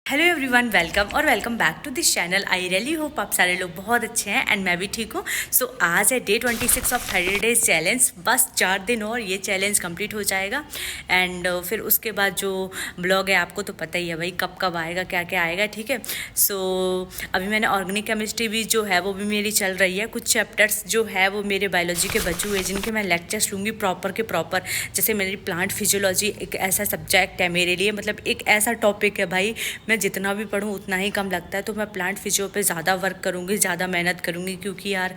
Hello everyone, welcome back to this channel. I really hope आप सारे लोग बहुत अच्छे हैं एंड मैं भी ठीक हूँ। सो आज है डे 26 ऑफ 30 डेज चैलेंज। बस 4 दिन और ये चैलेंज कंप्लीट हो जाएगा एंड फिर उसके बाद जो ब्लॉग है आपको तो पता ही है भाई कब कब आएगा, क्या क्या आएगा, ठीक है। सो अभी मैंने ऑर्गेनिक केमिस्ट्री भी जो है वो भी मेरी चल रही है। कुछ चैप्टर्स जो है वो मेरे बायोलॉजी के बचे हुए जिनके मैं लेक्चर्स लूँगी प्रॉपर के प्रॉपर। जैसे मेरी प्लांट फिजियोलॉजी एक ऐसा सब्जेक्ट है मेरे लिए, मतलब एक ऐसा टॉपिक है भाई, मैं जितना भी पढूं उतना ही कम लगता है। तो मैं प्लांट फिजियो पे ज़्यादा वर्क करूँगी, ज़्यादा मेहनत करूँगी, क्योंकि यार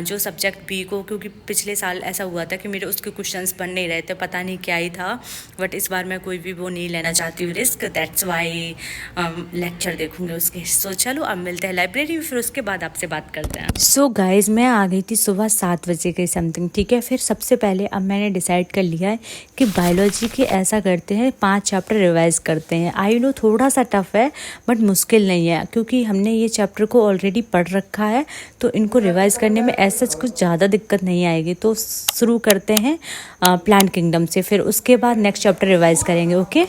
जो सब्जेक्ट बी को, क्योंकि पिछले साल ऐसा हुआ था कि मेरे उसके क्वेश्चंस बन नहीं रहे थे, पता नहीं क्या ही था। बट इस बार मैं कोई भी वो नहीं लेना चाहती हूँ रिस्क, दैट्स वाई लेक्चर देखूँगी उसके। सो चलो अब मिलते हैं लाइब्रेरी में, फिर उसके बाद आपसे बात करते हैं। सो गाइज मैं आ गई थी सुबह 7 बजे के समथिंग, ठीक है। फिर सबसे पहले अब मैंने डिसाइड कर लिया है कि बायोलॉजी के ऐसा करते हैं 5 चैप्टर रिवाइज करते हैं। आई नो थोड़ा सा टफ है बट मुश्किल नहीं है, क्योंकि हमने ये चैप्टर को ऑलरेडी पढ़ रखा है तो इनको रिवाइज करने में ऐसा कुछ ज़्यादा दिक्कत नहीं आएगी। तो शुरू करते हैं प्लांट किंगडम से, फिर उसके बाद नेक्स्ट चैप्टर रिवाइज करेंगे, ओके।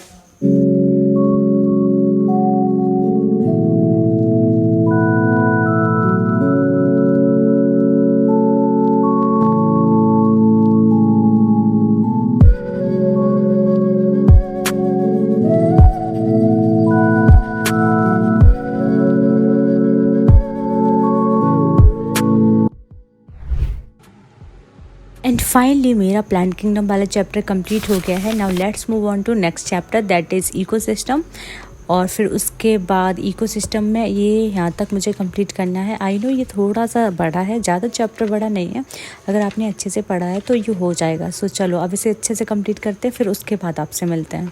एंड फाइनली मेरा प्लांट किंगडम वाला चैप्टर कंप्लीट हो गया है। Now let's move on to next chapter, that is ecosystem. और फिर उसके बाद इकोसिस्टम में ये यहाँ तक मुझे कंप्लीट करना है। आई नो ये थोड़ा सा बड़ा है, ज़्यादा चैप्टर बड़ा नहीं है, अगर आपने अच्छे से पढ़ा है तो ये हो जाएगा। सो चलो अब इसे अच्छे से कंप्लीट करते हैं, फिर उसके बाद आपसे मिलते हैं।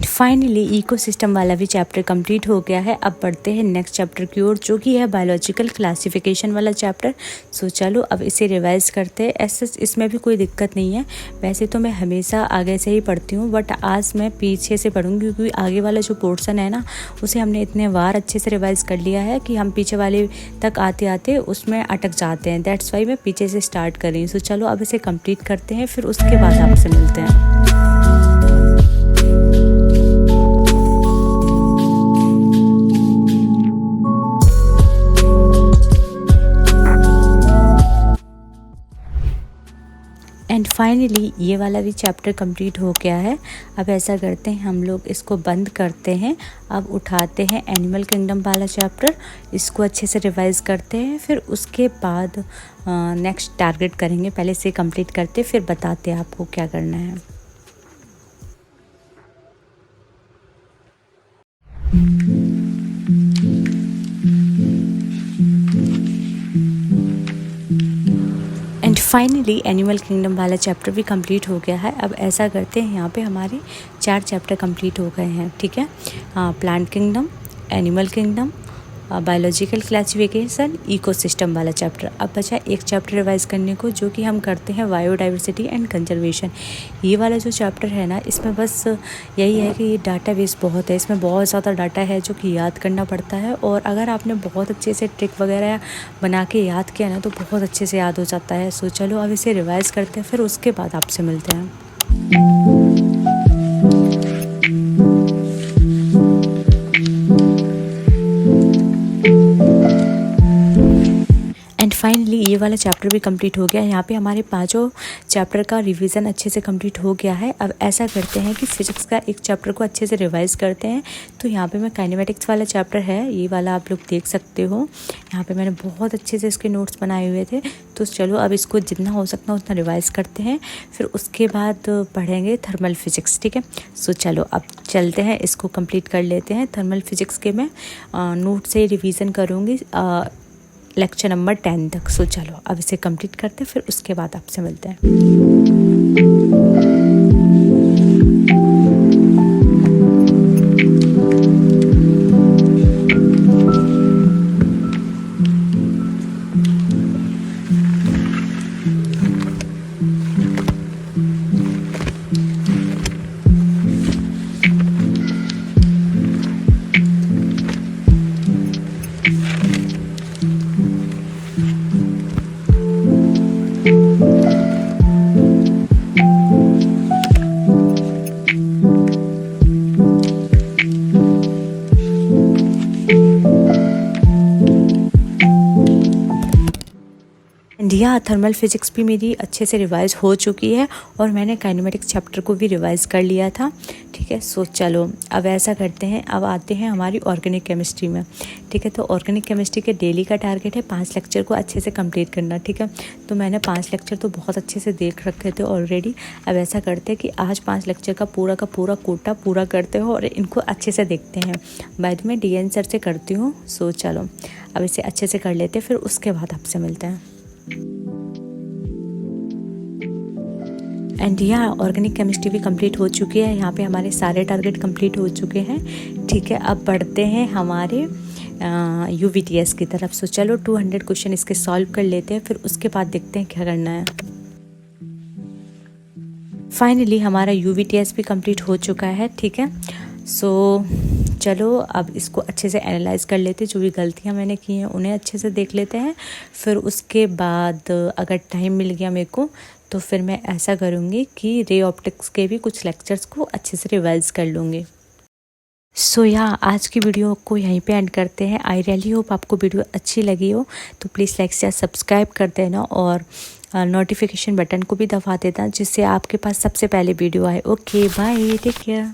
फाइनली इकोसिस्टम वाला भी चैप्टर कंप्लीट हो गया है। अब बढ़ते हैं नेक्स्ट चैप्टर की ओर, जो कि है बायोलॉजिकल क्लासिफिकेशन वाला चैप्टर। सो चलो अब इसे रिवाइज करते हैं। ऐसे इसमें भी कोई दिक्कत नहीं है, वैसे तो मैं हमेशा आगे से ही पढ़ती हूँ, बट आज मैं पीछे से पढ़ूँगी क्योंकि आगे वाला जो पोर्शन है ना उसे हमने इतने बार अच्छे से रिवाइज कर लिया है कि हम पीछे वाले तक आते आते उसमें अटक जाते हैं। दैट्स वाई मैं पीछे से स्टार्ट कर रही हूँ। सो चलो अब इसे कंप्लीट करते हैं, फिर उसके बाद आपसे मिलते हैं। एंड फाइनली ये वाला भी चैप्टर कंप्लीट हो गया है। अब ऐसा करते हैं हम लोग इसको बंद करते हैं, अब उठाते हैं एनिमल किंगडम वाला चैप्टर, इसको अच्छे से रिवाइज करते हैं, फिर उसके बाद नेक्स्ट टारगेट करेंगे। पहले इसे कंप्लीट करते फिर बताते हैं आपको क्या करना है। फाइनली एनिमल किंगडम वाला चैप्टर भी कंप्लीट हो गया है। अब ऐसा करते हैं, यहाँ पे हमारे 4 चैप्टर कंप्लीट हो गए हैं, ठीक है। Plant kingdom, animal kingdom, biological classification, ecosystem वाला चैप्टर। अब बचा एक चैप्टर रिवाइज करने को, जो कि हम करते हैं बायोडाइवर्सिटी एंड कंजर्वेशन। ये वाला जो चैप्टर है ना, इसमें बस यही है कि ये डाटाबेस बहुत है, इसमें बहुत ज़्यादा डाटा है जो कि याद करना पड़ता है। और अगर आपने बहुत अच्छे से ट्रिक वगैरह बना के याद किया ना तो बहुत अच्छे से याद हो जाता है। सो चलो अब इसे रिवाइज़ करते हैं, फिर उसके बाद आपसे मिलते हैं। फाइनली ये वाला चैप्टर भी कंप्लीट हो गया। यहाँ पे हमारे 5 चैप्टर का रिवीजन अच्छे से कंप्लीट हो गया है। अब ऐसा करते हैं कि फिजिक्स का एक चैप्टर को अच्छे से रिवाइज करते हैं। तो यहाँ पे मैं काइनेमेटिक्स वाला चैप्टर है, ये वाला आप लोग देख सकते हो। यहाँ पे मैंने बहुत अच्छे से इसके नोट्स बनाए हुए थे। तो चलो अब इसको जितना हो सकता है उतना रिवाइज करते हैं, फिर उसके बाद पढ़ेंगे थर्मल फिजिक्स, ठीक है। सो चलो अब चलते हैं, इसको कंप्लीट कर लेते हैं। थर्मल फिजिक्स के मैं नोट से रिविज़न करूँगी लेक्चर नंबर 10 तक। सो चलो अब इसे कंप्लीट करते हैं, फिर उसके बाद आपसे मिलते हैं। यहाँ थर्मल फिजिक्स भी मेरी अच्छे से रिवाइज़ हो चुकी है और मैंने काइनेमेटिक्स चैप्टर को भी रिवाइज़ कर लिया था। ठीक है, सो चलो अब ऐसा करते हैं, अब आते हैं हमारी ऑर्गेनिक केमिस्ट्री में। ठीक है, तो ऑर्गेनिक केमिस्ट्री के डेली का टारगेट है 5 लेक्चर को अच्छे से कंप्लीट करना। ठीक है, तो मैंने 5 लेक्चर तो बहुत अच्छे से देख रखे थे ऑलरेडी। अब ऐसा करते हैं कि आज 5 लेक्चर का पूरा कोटा पूरा करते हो और इनको अच्छे से देखते हैं। बाद में DN सर से करती हूँ। सो चलो अब इसे अच्छे से कर लेते हैं, फिर उसके बाद आपसे मिलते हैं। एंड यहाँ ऑर्गेनिक केमिस्ट्री भी कंप्लीट हो चुकी है। यहाँ पे हमारे सारे टारगेट कंप्लीट हो चुके हैं। ठीक है, अब बढ़ते हैं हमारे UVTS की तरफ। सो चलो 200 क्वेश्चन इसके सॉल्व कर लेते हैं, फिर उसके बाद देखते हैं क्या करना है। फाइनली हमारा UVTS भी कंप्लीट हो चुका है। ठीक है, सो चलो अब इसको अच्छे से एनालाइज कर लेते हैं। जो भी गलतियाँ मैंने की हैं उन्हें अच्छे से देख लेते हैं। फिर उसके बाद अगर टाइम मिल गया मेरे को तो फिर मैं ऐसा करूँगी कि रे ऑप्टिक्स के भी कुछ लेक्चर्स को अच्छे से रिवाइज कर लूँगी। सो यहाँ आज की वीडियो को यहीं पे एंड करते हैं। आई रियली होप आपको वीडियो अच्छी लगी हो तो प्लीज़ लाइक या सब्सक्राइब कर देना और नोटिफिकेशन बटन को भी दबा देना, जिससे आपके पास सबसे पहले वीडियो आए। Okay bye, take care.